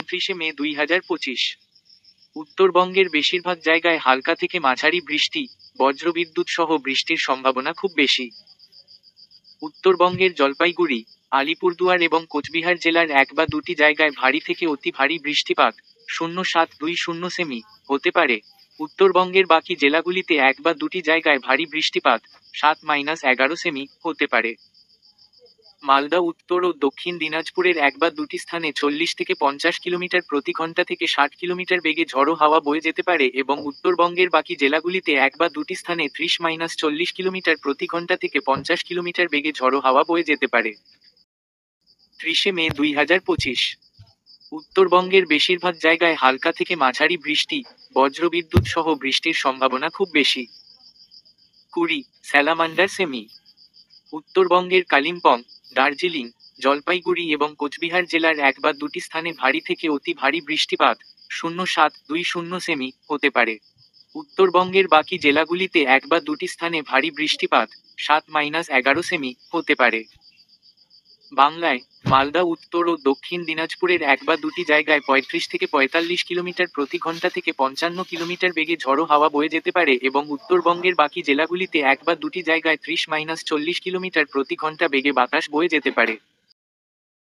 29 মে 2025। উত্তরবঙ্গের বেশিরভাগ জায়গায় হালকা থেকে মাঝারি বৃষ্টি, বজ্রবিদ্যুৎ সহ বৃষ্টির সম্ভাবনা খুব বেশি। উত্তরবঙ্গের জলপাইগুড়ি, আলিপুরদুয়ার এবং কোচবিহার জেলার 1 বা 2টি জায়গায় ভারী থেকে অতি ভারী বৃষ্টিপাত 0.720 সেমি হতে পারে। উত্তরবঙ্গের বাকি জেলাগুলিতে 1 বা 2টি জায়গায় ভারী বৃষ্টিপাত 7-11 সেমি হতে পারে। মালদা, উত্তর ও দক্ষিণ দিনাজপুরের 1 বা 2টি স্থানে 40 থেকে 50 কিলোমিটার প্রতি ঘন্টা থেকে 60 কিলোমিটার বেগে ঝড়ো হাওয়া বয়ে যেতে পারে এবং উত্তরবঙ্গের বাকি জেলাগুলিতে 1 বা 2টি স্থানে 30-40 কিলোমিটার প্রতি ঘন্টা থেকে 50 কিলোমিটার বেগে ঝড়ো হাওয়া বয়ে যেতে পারে। 30 মে 2025। উত্তরবঙ্গের বেশিরভাগ জায়গায় হালকা থেকে মাঝারি বৃষ্টি, বজ্রবিদ্যুৎ সহ বৃষ্টির সম্ভাবনা খুব বেশি। 20 স্যালামান্ডার সেমি। উত্তরবঙ্গের কালিম্পং, দার্জিলিং, জলপাইগুড়ি এবং কোচবিহার জেলার 1 বা 2টি স্থানে ভারী থেকে অতি ভারী বৃষ্টিপাত 0.720 সেমি হতে পারে। উত্তরবঙ্গের বাকি জেলাগুলিতে 1 বা 2টি স্থানে ভারী বৃষ্টিপাত 7-11 সেমি হতে পারে। বাংলায়, মালদা, উত্তর ও দক্ষিণ দিনাজপুরের 1 বা 2টি জায়গায় 35 থেকে 45 কিলোমিটার প্রতি ঘন্টা থেকে 55 কিলোমিটার বেগে ঝড়ো হাওয়া বয়ে যেতে পারে এবং উত্তরবঙ্গের বাকি জেলাগুলিতে 1 বা 2টি জায়গায় 30-40 কিলোমিটার প্রতি ঘন্টা বেগে বাতাস বয়ে যেতে পারে।